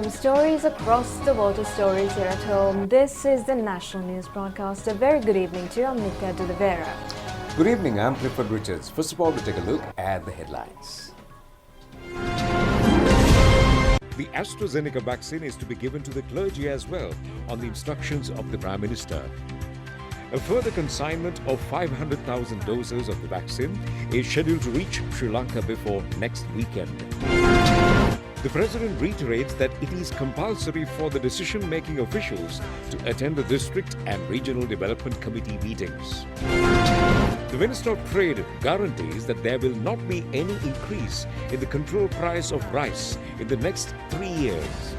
the stories across the world to stories here at home. This is the National News Broadcast. A very good evening to you. I'm Nitya de Oliveira. Good evening, I'm Clifford Richards. First of all, we'll take a look at the headlines. The AstraZeneca vaccine is to be given to the clergy as well, on the instructions of the Prime Minister. A further consignment of 500,000 doses of the vaccine is scheduled to reach Sri Lanka before next weekend. The President reiterates that it is compulsory for the decision-making officials to attend the District and Regional Development Committee meetings. The Minister of Trade guarantees that there will not be any increase in the control price of rice in the next 3 years.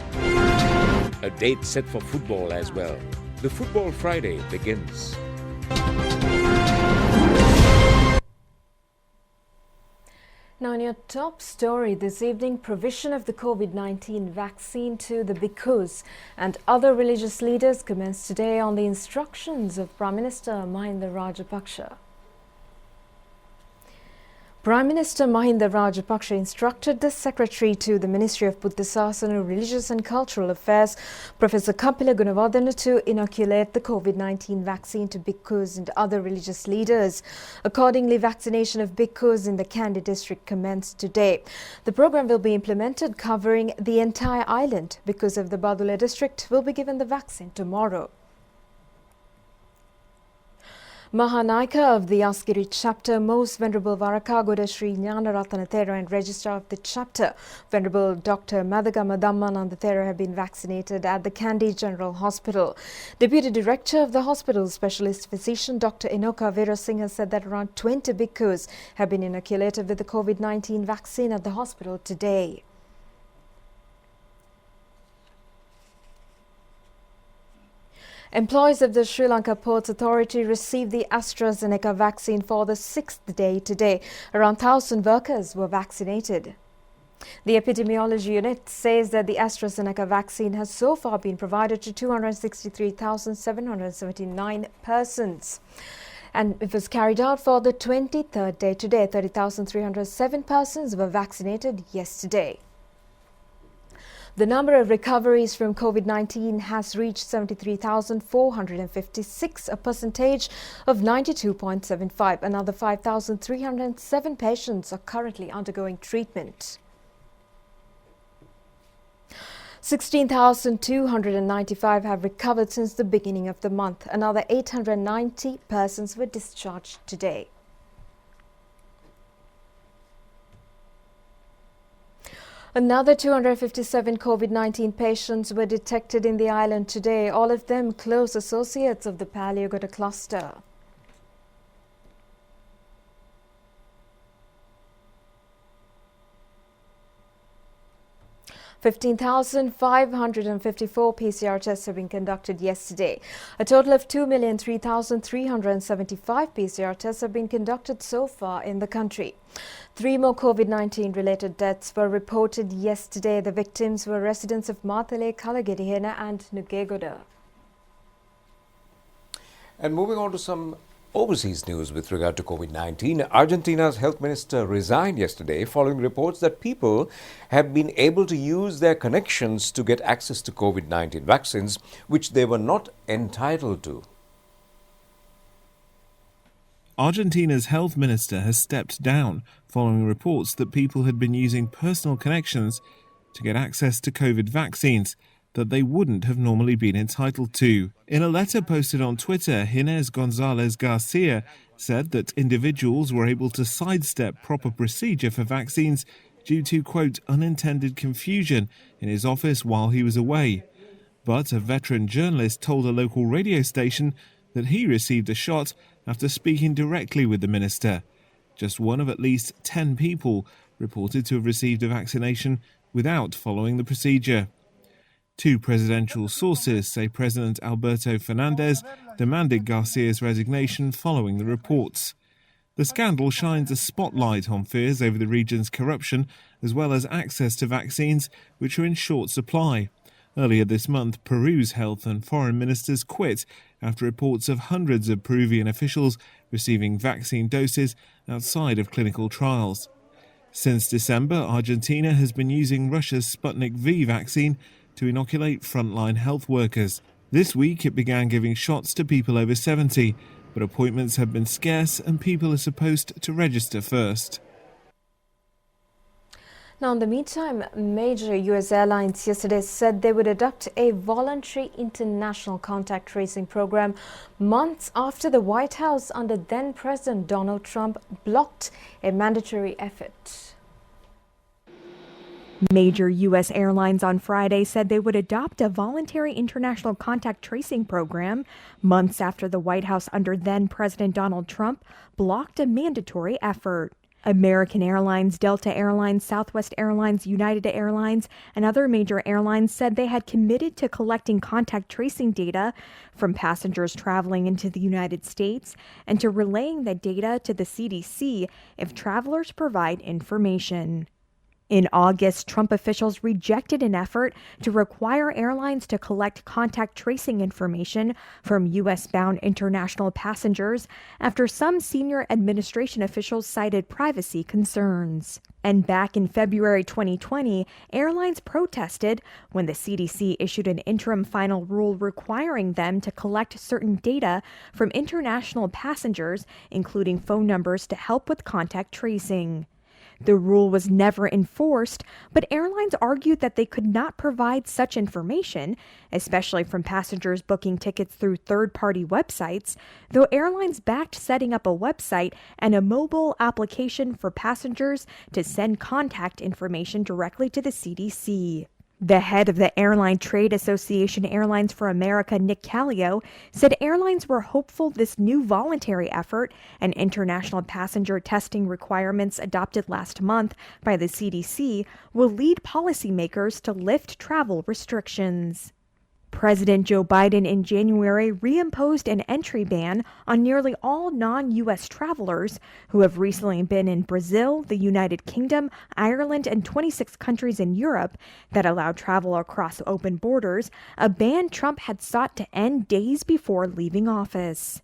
A date set for football as well. The Football Friday begins. Now, in your top story this evening, provision of the COVID-19 vaccine to the bhikkhus and other religious leaders commenced today on the instructions of Prime Minister Mahinda Rajapaksa. Prime Minister Mahinda Rajapaksa instructed the Secretary to the Ministry of Buddha Sasana, Religious and Cultural Affairs, Professor Kapila Gunawardena, to inoculate the COVID-19 vaccine to bhikkhus and other religious leaders. Accordingly, vaccination of bhikkhus in the Kandy district commenced today. The program will be implemented covering the entire island. Bhikkhus of the Badula district will be given the vaccine tomorrow. Mahanayaka of the Asgiri chapter, Most Venerable Varakagoda Sri Jnanaratana Thera, and Registrar of the chapter, Venerable Dr. Madagama Dhammananda Thera, have been vaccinated at the Kandy General Hospital. Deputy Director of the hospital, Specialist Physician Dr. Inoka Veerasinghe, said that around 20 bhikkhus have been inoculated with the COVID-19 vaccine at the hospital today. Employees of the Sri Lanka Ports Authority received the AstraZeneca vaccine for the 6th day today. Around 1,000 workers were vaccinated. The epidemiology unit says that the AstraZeneca vaccine has so far been provided to 263,779 persons. And it was carried out for the 23rd day today. 30,307 persons were vaccinated yesterday. The number of recoveries from COVID-19 has reached 73,456, a percentage of 92.75. Another 5,307 patients are currently undergoing treatment. 16,295 have recovered since the beginning of the month. Another 890 persons were discharged today. Another 257 COVID-19 patients were detected in the island today, all of them close associates of the Paliagoda cluster. (15,554) PCR tests have been conducted yesterday. A total of 2,003,375 PCR tests have been conducted so far in the country. 3 more COVID-19 related deaths were reported yesterday. The victims were residents of Mathale, Kalagedihena and Nugegoda. And moving on to some overseas news with regard to COVID-19, Argentina's health minister resigned yesterday following reports that people have been able to use their connections to get access to COVID-19 vaccines, which they were not entitled to. Argentina's health minister has stepped down following reports that people had been using personal connections to get access to COVID vaccines that they wouldn't have normally been entitled to. In a letter posted on Twitter, Inés González Garcia said that individuals were able to sidestep proper procedure for vaccines due to, quote, unintended confusion in his office while he was away. But a veteran journalist told a local radio station that he received a shot after speaking directly with the minister. Just one of at least 10 people reported to have received a vaccination without following the procedure. 2 presidential sources say President Alberto Fernandez demanded Garcia's resignation following the reports. The scandal shines a spotlight on fears over the region's corruption, as well as access to vaccines which are in short supply. Earlier this month, Peru's health and foreign ministers quit after reports of hundreds of Peruvian officials receiving vaccine doses outside of clinical trials. Since December, Argentina has been using Russia's Sputnik V vaccine to inoculate frontline health workers. This week, it began giving shots to people over 70, but appointments have been scarce and people are supposed to register first. Now, in the meantime, major U.S. airlines yesterday said they would adopt a voluntary international contact tracing program months after the White House under then-President Donald Trump blocked a mandatory effort. Major U.S. airlines on Friday said they would adopt a voluntary international contact tracing program months after the White House under then-President Donald Trump blocked a mandatory effort. American Airlines, Delta Airlines, Southwest Airlines, United Airlines, and other major airlines said they had committed to collecting contact tracing data from passengers traveling into the United States and to relaying the data to the CDC if travelers provide information. In August, Trump officials rejected an effort to require airlines to collect contact tracing information from U.S.-bound international passengers after some senior administration officials cited privacy concerns. And back in February 2020, airlines protested when the CDC issued an interim final rule requiring them to collect certain data from international passengers, including phone numbers, to help with contact tracing. The rule was never enforced, but airlines argued that they could not provide such information, especially from passengers booking tickets through third-party websites, though airlines backed setting up a website and a mobile application for passengers to send contact information directly to the CDC. The head of the Airline Trade Association Airlines for America, Nick Callio, said airlines were hopeful this new voluntary effort and international passenger testing requirements adopted last month by the CDC will lead policymakers to lift travel restrictions. President Joe Biden in January reimposed an entry ban on nearly all non-U.S. travelers who have recently been in Brazil, the United Kingdom, Ireland, and 26 countries in Europe that allow travel across open borders, a ban Trump had sought to end days before leaving office.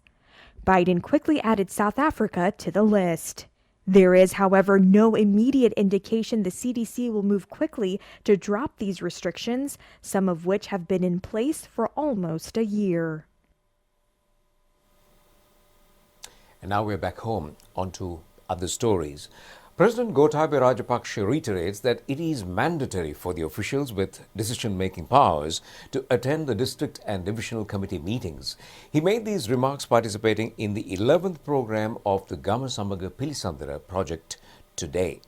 Biden quickly added South Africa to the list. There is, however, no immediate indication the CDC will move quickly to drop these restrictions, some of which have been in place for almost a year. And now we're back home onto other stories. President Gotabaya Rajapaksa reiterates that it is mandatory for the officials with decision-making powers to attend the district and divisional committee meetings. He made these remarks participating in the 11th program of the Gama Samaga Pilisandara project today.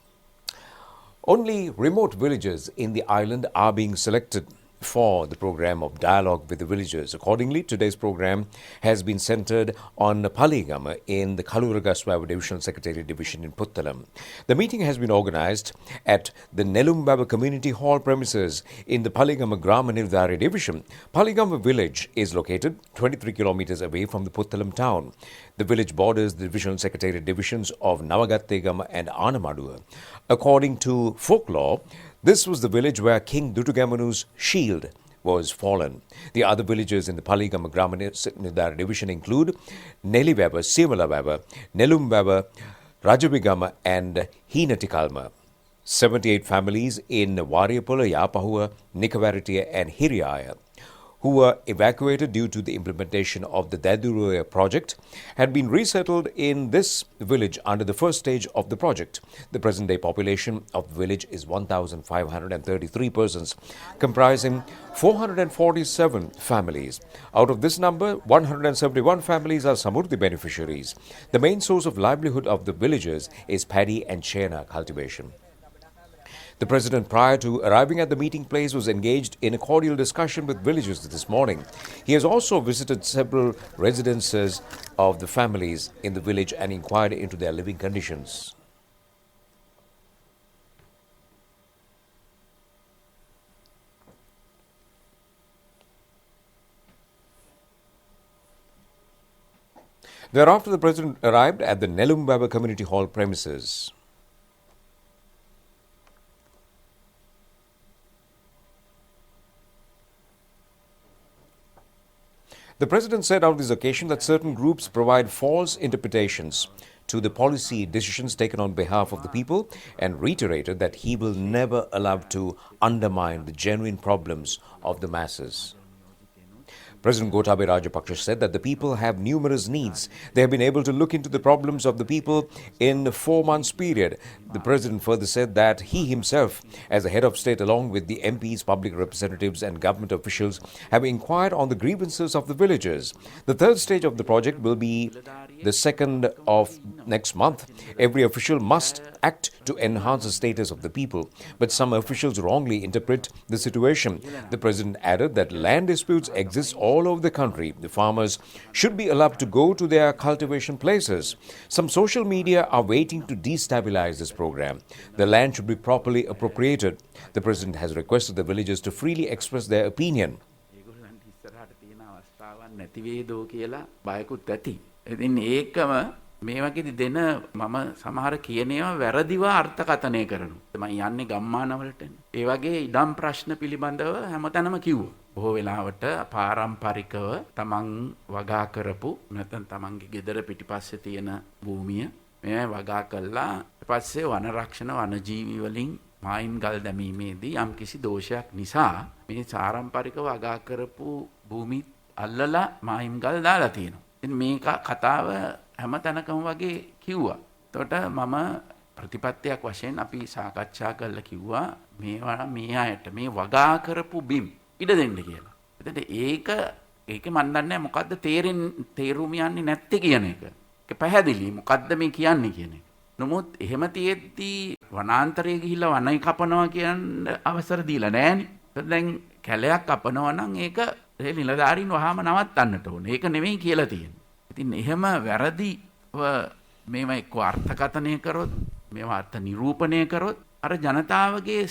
Only remote villages in the island are being selected for the program of dialogue with the villagers. Accordingly, today's program has been centered on Paligama in the Kaluragaswava Divisional Secretariat Division in Puttalam. The meeting has been organized at the Nelumbaba Community Hall premises in the Paligama Grama Nirdhari Division. Paligama village is located 23 kilometers away from the Puttalam town. The village borders the Divisional Secretariat Divisions of Navagattegama and Anamadua. According to folklore, this was the village where King Dutugamanu's shield was fallen. The other villages in the Paligama Grama Nirdhara division include Nelivaba, Simalababa, Nelumbaba, Rajabigama and Hinatikalma. 78 families in Wariyapula, Yapahua, Nikavaratia and Hiriaya, who were evacuated due to the implementation of the Daduruya project, had been resettled in this village under the first stage of the project. The present-day population of the village is 1,533 persons, comprising 447 families. Out of this number, 171 families are Samurdhi beneficiaries. The main source of livelihood of the villagers is paddy and chena cultivation. The President, prior to arriving at the meeting place, was engaged in a cordial discussion with villagers this morning. He has also visited several residences of the families in the village and inquired into their living conditions. Thereafter, the President arrived at the Nelumbaba Community Hall premises. The President said on this occasion that certain groups provide false interpretations to the policy decisions taken on behalf of the people and reiterated that he will never allow to undermine the genuine problems of the masses. President Gotabaya Rajapaksa said that the people have numerous needs. They have been able to look into the problems of the people in a 4 months period. The president further said that he himself, as the head of state, along with the MPs, public representatives and government officials, have inquired on the grievances of the villagers. The third stage of the project will be the 2nd of next month. Every official must act to enhance the status of the people, but some officials wrongly interpret the situation. The president added that land disputes exist all over the country. The farmers should be allowed to go to their cultivation places. Some social media are waiting to destabilize this program. The land should be properly appropriated. The president has requested the villagers to freely express their opinion. මේ වගේදී දෙන මම සමහර කියනවා වැරදිව අර්ථකථනය කරනවා. මම යන්නේ ගම්මානවලටනේ. ඒ වගේ ඉඩම් ප්‍රශ්න පිළිබඳව හැමතැනම කිව්වා. බොහෝ වෙලාවට පාරම්පරිකව තමන් වගා කරපු නැත්නම් තමන්ගේ ගෙදර පිටිපස්සේ තියෙන භූමිය මේ වගා කළා. ඊපස්සේ වන රක්ෂණ වනජීවි වලින් මායිම් ගල් දැමීමේදී යම් කිසි දෝෂයක් නිසා මේ පාරම්පරිකව වගා කරපු භූමි අල්ලලා මායිම් ගල් දාලා තියෙනවා. ඉතින් මේක කතාව හැම තැනකම වගේ කිව්වා. එතකොට මම ප්‍රතිපත්තියක් වශයෙන් අපි සාකච්ඡා කරලා කිව්වා මේවා මේ අයට මේ වගා කරපු බිම් ඉඩ දෙන්න කියලා. එතකොට ඒක මන් දන්නේ මොකද්ද තේරුම් යන්නේ නැත්තේ කියන එක. ඒක පැහැදිලි මොකද්ද මේ කියන්නේ කියන එක. නමුත් එහෙම තියෙද්දි වනාන්තරයේ ගිහිල්ලා වනයි කපනවා කියන අවසර දීලා නැහැනේ. දැන් කැලයක් කපනවා නම් ඒක ඒ නිලධාරීන් වහාම නවත්තන්නට ඕනේ. ඒක නෙමෙයි කියලා තියෙන්නේ. ඉතින් එහෙම වැරදිව මේවා එක්ක අර්ථකථනය කරොත් මේවා අර්ථ නිරූපණය කරොත් අර ජනතාවගේ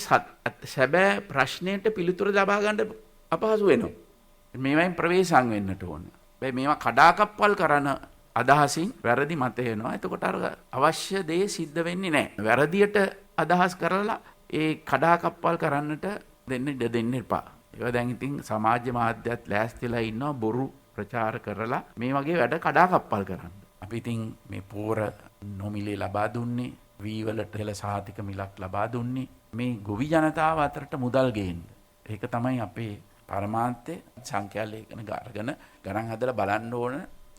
සැබෑ ප්‍රශ්නයට පිළිතුරු ලබා ගන්න අපහසු වෙනවා. මේවායින් ප්‍රවේශම් වෙන්නට ඕන. හැබැයි මේවා කඩාකප්පල් කරන අදහසින් වැරදි මත එනවා. එතකොට අර අවශ්‍ය දේ සිද්ධ වෙන්නේ නැහැ. වැරදියට අදහස් කරලා ඒ කඩාකප්පල් කරන්නට දෙන්න එපා. ඒවා දැන් ඉතින් සමාජ මාධ්‍යත් ලෑස්තිලා ඉන්නවා බොරු ප්‍රචාර කරලා මේ වගේ වැඩ කඩාකප්පල් කරන්න. අපි ඉතින් මේ පෝර නොමිලේ ලබා දුන්නේ, වී වලට හෙළ සහතික මිලක් ලබා දුන්නේ මේ ගොවි ජනතාව අතරට මුදල් ගේන්න. ඒක තමයි අපේ පරමාර්ථය. සංඛ්‍යා ලේඛන අරගෙන ගණන් හදලා බලන්න ඕන.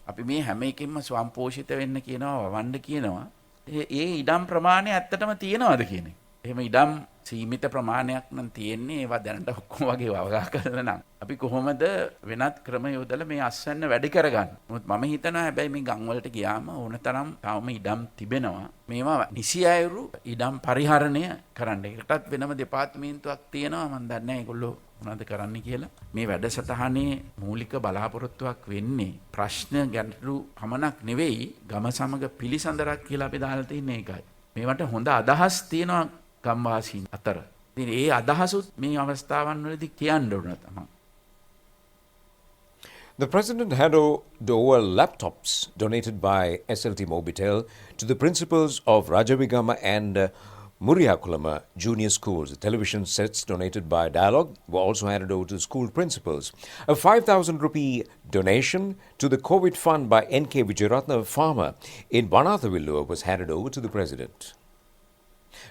අපි මේ හැම එකෙම ස්වයංපෝෂිත වෙන්න කියනවා, වවන්න කියනවා. ඒ ඉඩම් ප්‍රමාණය ඇත්තටම තියෙනවද කියන එක. එහෙම ඉඩම් සීමිත ප්‍රමාණයක් නම් තියෙන්නේ. ඒවා දැනට ඔක්කොම වගේ වගා කරලා නම් අපි කොහොමද වෙනත් ක්‍රම යොදලා මේ අස්වැන්න වැඩි කරගන්න. මොකද මම හිතනවා හැබැයි මේ ගම් වලට ගියාම ඕනතරම් තවම ඉඩම් තිබෙනවා. මේවා නිසි අයුරු ඉඩම් පරිහරණය කරන්න. ඒකටත් වෙනම දෙපාර්තමේන්තුවක් තියෙනවා. මම දන්නේ නැහැ ඒගොල්ලෝ මොනවද කරන්නේ කියලා. මේ වැඩසටහනේ මූලික බලාපොරොත්තුවක් වෙන්නේ ප්‍රශ්න ගැටළු පමණක් නෙවෙයි ගම සමග පිළිසඳරක් කියලා අපි දාලා තින්නේ ඒකයි. මේවට හොඳ අදහස් තියෙනවා ගම්වාසීන් අතර. ඉතින් ඒ අදහසුත් මේ අවස්ථාවන් වලදී කියන්න ඕන තමයි. The president handed over laptops donated by SLT Mobitel to the principals of Rajavigama and Muriyakulama junior schools. The television sets donated by Dialogue were also handed over to the school principals. A 5,000 rupee donation to the COVID fund by N.K. Vijayaratna, a farmer in Banathavillur, was handed over to the president.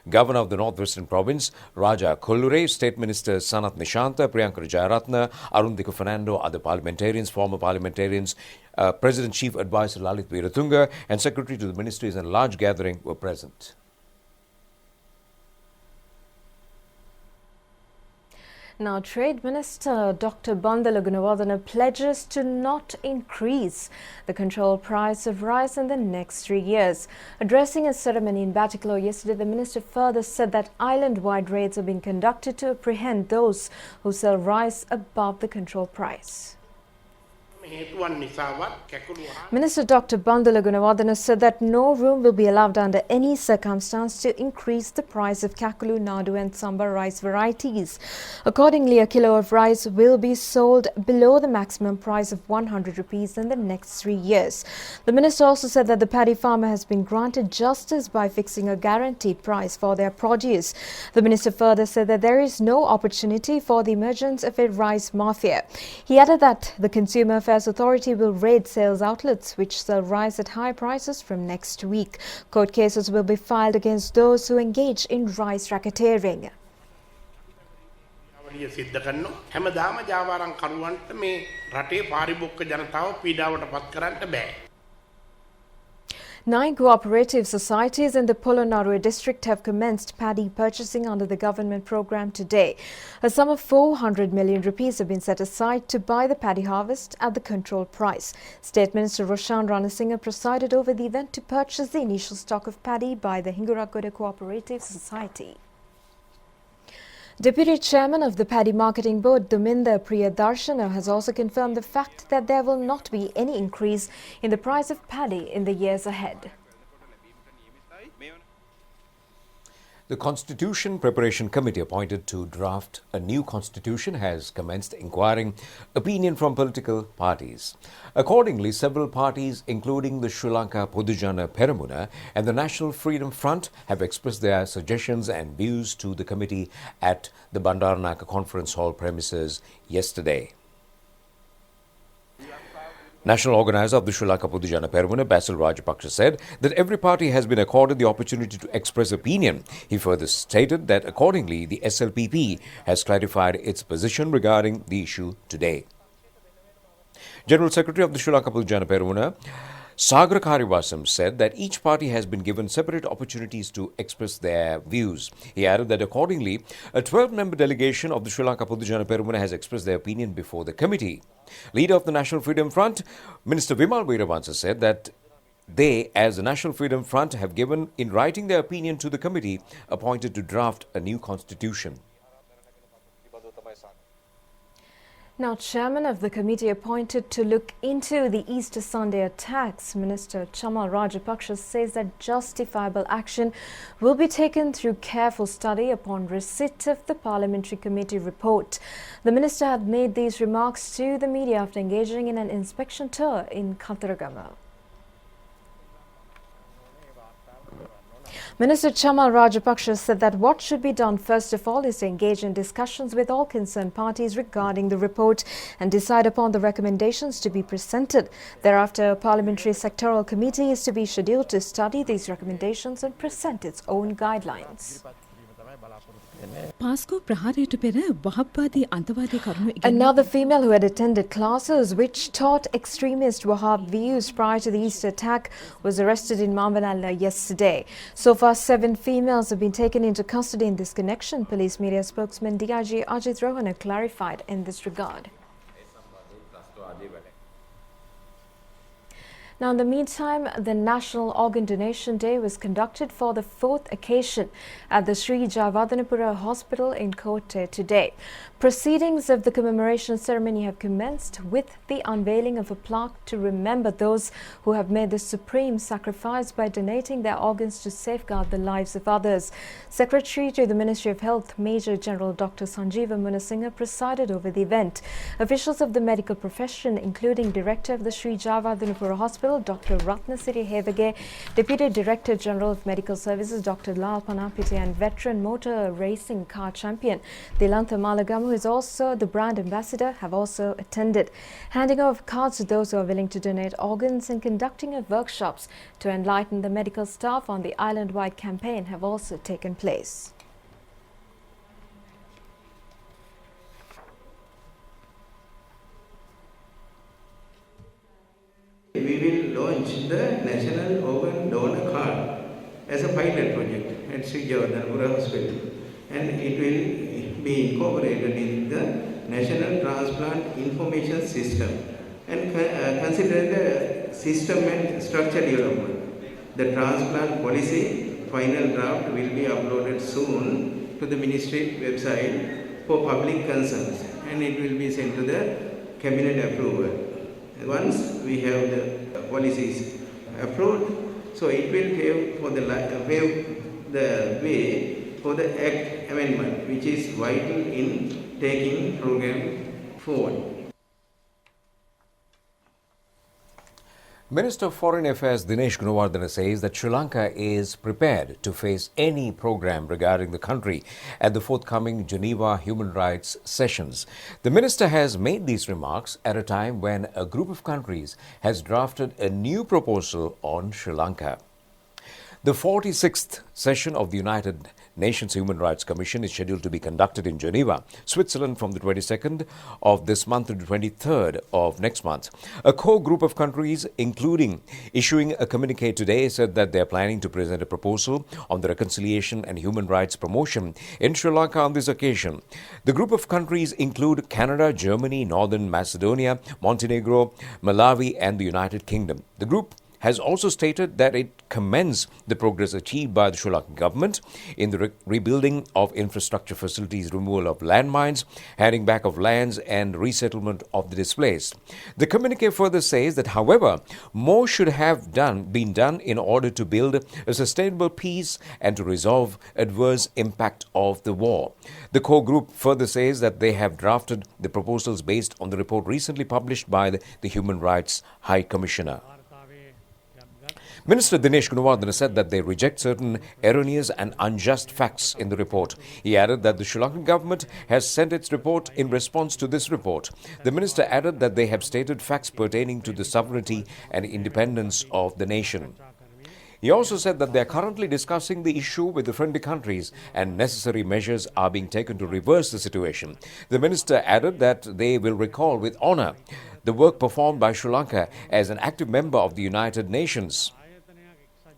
Governor of the Northwestern Province, Raja Kollure, State Minister Sanat Nishanta, Priyanka Jayaratna, Arundhika Fernando, other parliamentarians, former parliamentarians, President Chief Advisor Lalit Veeratunga and Secretary to the Ministries and a large gathering were present. Now, Trade Minister Dr. Bandala Gunawardena pledges to not increase the control price of rice in the next 3 years. Addressing a ceremony in Batticaloa yesterday, the minister further said that island-wide raids are being conducted to apprehend those who sell rice above the control price. Minister Dr. Bandala Gunawardena said that no room will be allowed under any circumstance to increase the price of Kakulu, Nadu and Samba rice varieties. Accordingly, a kilo of rice will be sold below the maximum price of 100 rupees in the next 3 years. The minister also said that the paddy farmer has been granted justice by fixing a guaranteed price for their produce. The minister further said that there is no opportunity for the emergence of a rice mafia. He added that the Consumer Affairs Affairs Authority will raid sales outlets which sell rice at high prices from next week. Court cases will be filed against those who engage in rice racketeering. සිද්ධ කරනවා හැමදාම ජාවාරම් කරුවන්ට මේ රටේ පාරිභෝගික ජනතාව පීඩාවට පත් කරන්න බෑ. 9 cooperative societies in the Polonnaruwa district have commenced paddy purchasing under the government program today. A sum of 400 million rupees have been set aside to buy the paddy harvest at the controlled price. State Minister Roshan Ranasinghe presided over the event to purchase the initial stock of paddy by the Hinguragoda Cooperative Society. Deputy Chairman of the Paddy Marketing Board, Duminda Priyadarshana, has also confirmed the fact that there will not be any increase in the price of paddy in the years ahead. The Constitution Preparation Committee appointed to draft a new constitution has commenced inquiring opinion from political parties. Accordingly, several parties, including the Sri Lanka Podujana Peramuna and the National Freedom Front, have expressed their suggestions and views to the committee at the Bandaranaka Conference Hall premises yesterday. National organizer of the Sri Lanka Podujana Peramuna, Basil Rajapaksa, said that every party has been accorded the opportunity to express opinion. He further stated that accordingly, the SLPP has clarified its position regarding the issue today. General Secretary of the Sri Lanka Podujana Peramuna, Sagar Karivasam, said that each party has been given separate opportunities to express their views. He added that accordingly, a 12-member delegation of the Sri Lanka Podujana Peramuna has expressed their opinion before the committee. Leader of the National Freedom Front, Minister Vimal Weerawansa, said that they, as the National Freedom Front, have given in writing their opinion to the committee appointed to draft a new constitution. Now, Chairman of the committee appointed to look into the Easter Sunday attacks, Minister Chamal Rajapaksa, says that justifiable action will be taken through careful study upon receipt of the Parliamentary Committee report. The minister had made these remarks to the media after engaging in an inspection tour in Katharagama. Minister Chamal Rajapaksa said that what should be done first of all is to engage in discussions with all concerned parties regarding the report and decide upon the recommendations to be presented. Thereafter, a parliamentary sectoral committee is to be scheduled to study these recommendations and present its own guidelines. Another female who had attended classes which taught extremist Wahhab views prior to the Easter attack was arrested in Mambanala yesterday. So far, 7 females have been taken into custody in this connection, police media spokesman DIG Ajit Rohana clarified in this regard. Now, in the meantime, the National Organ Donation Day was conducted for the 4th occasion at the Sri Javadanapura Hospital in Kotte today. Proceedings of the commemoration ceremony have commenced with the unveiling of a plaque to remember those who have made the supreme sacrifice by donating their organs to safeguard the lives of others. Secretary to the Ministry of Health, Major General Dr. Sanjeeva Munasinghe, presided over the event. Officials of the medical profession, including Director of the Sri Javadanapura Hospital, Dr. Ratnasiri Hevage, Deputy Director General of Medical Services, Dr. Lal Panapite, and veteran motor racing car champion Dilantha Malagamu, who is also the brand ambassador, have also attended. Handing over cards to those who are willing to donate organs and conducting of workshops to enlighten the medical staff on the island-wide campaign have also taken place. We will launch the National Organ Donor Card as a pilot project at Sri Javadanapura Hospital, and it will be incorporated in the National Transplant Information System and consider the system and structure development. The transplant policy final draft will be uploaded soon to the Ministry website for public concerns, and it will be sent to the Cabinet approval. Once we have the policies approved, so it will pave the way for the Act amendment, which is vital in taking program forward. Minister of Foreign Affairs Dinesh Gunawardena says that Sri Lanka is prepared to face any program regarding the country at the forthcoming Geneva human rights sessions. The minister has made these remarks at a time when a group of countries has drafted a new proposal on Sri Lanka. The 46th session of the United Nations Human Rights Commission is scheduled to be conducted in Geneva, Switzerland from the 22nd of this month to the 23rd of next month. A core group of countries, including issuing a communique today, said that they are planning to present a proposal on the reconciliation and human rights promotion in Sri Lanka on this occasion. The group of countries include Canada, Germany, Northern Macedonia, Montenegro, Malawi and the United Kingdom. The group has also stated that it commends the progress achieved by the Sri Lankan government in the rebuilding of infrastructure facilities, removal of landmines, handing back of lands and resettlement of the displaced. The communique further says that, however, more should have been done in order to build a sustainable peace and to resolve adverse impact of the war. The core group further says that they have drafted the proposals based on the report recently published by the Human Rights High Commissioner. Minister Dinesh Gunawardena said that they reject certain erroneous and unjust facts in the report. He added that the Sri Lankan government has sent its report in response to this report. The minister added that they have stated facts pertaining to the sovereignty and independence of the nation. He also said that they are currently discussing the issue with the friendly countries and necessary measures are being taken to reverse the situation. The minister added that they will recall with honor the work performed by Sri Lanka as an active member of the United Nations.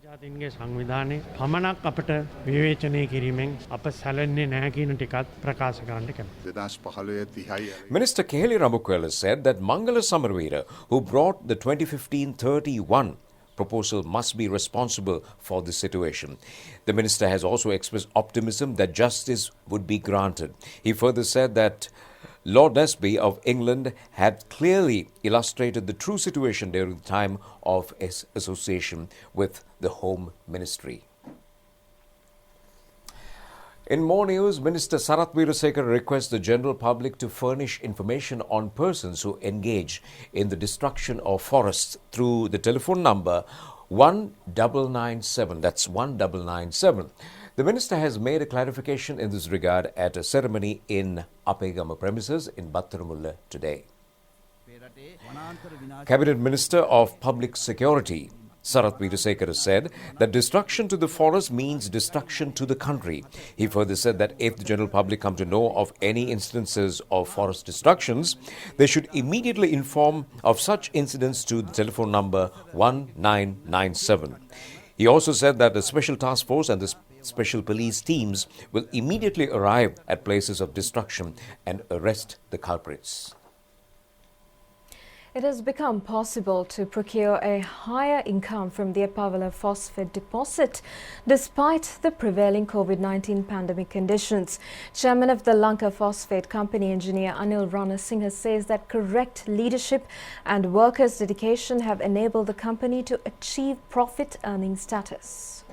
ජාතීන්ගේ සංවිධානයේ පමණක් අපට විවේචනය කිරීමෙන් අප සැලෙන්නේ නැහැ කියන ටිකත් ප්‍රකාශ කරන්න කැමතියි. Minister Keheli Rabukwela said that Mangala Samaraweera, who brought the 2015-31 proposal, must be responsible for this situation. The minister has also expressed optimism that justice would be granted. He further said that Lord Nesby of England had clearly illustrated the true situation during the time of his association with the Home Ministry. In more news, Minister Sarath Weerasekara requests the general public to furnish information on persons who engage in the destruction of forests through the telephone number 1997. That's 1997. The minister has made a clarification in this regard at a ceremony in Apegama premises in Battaramulla today. Cabinet Minister of Public Security Sarath Weerasekara said that destruction to the forest means destruction to the country. He further said that if the general public come to know of any instances of forest destructions, they should immediately inform of such incidents to the telephone number 1997. He also said that the Special Task Force and the Special Police teams will immediately arrive at places of destruction and arrest the culprits. It has become possible to procure a higher income from the Epavala phosphate deposit despite the prevailing COVID-19 pandemic conditions. Chairman of the Lanka Phosphate Company, Engineer Anil Ranasinghe, says that correct leadership and workers' dedication have enabled the company to achieve profit-earning status.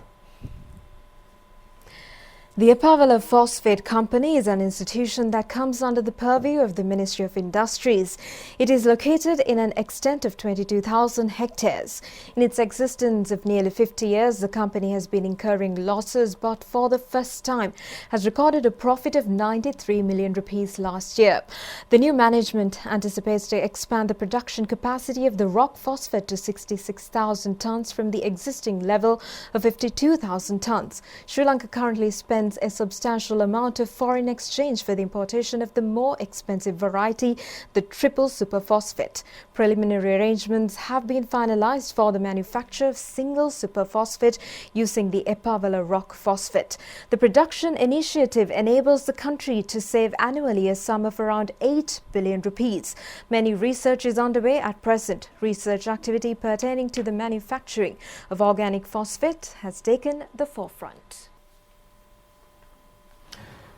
The Epavala Phosphate Company is an institution that comes under the purview of the Ministry of Industries. It is located in an extent of 22,000 hectares. In its existence of nearly 50 years, the company has been incurring losses, but for the first time has recorded a profit of 93 million rupees last year. The new management anticipates to expand the production capacity of the rock phosphate to 66,000 tons from the existing level of 52,000 tons. Sri Lanka currently spends a substantial amount of foreign exchange for the importation of the more expensive variety, the triple superphosphate. Preliminary arrangements have been finalized for the manufacture of single superphosphate using the Epavala rock phosphate. The production initiative enables the country to save annually a sum of around 8 billion rupees. Many research is underway at present. Research activity pertaining to the manufacturing of organic phosphate has taken the forefront.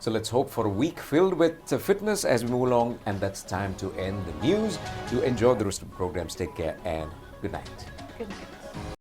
So let's hope for a week filled with fitness as we move along, and that's time to end the news. Do enjoy the rest of the programs. Take care and good night. Good night.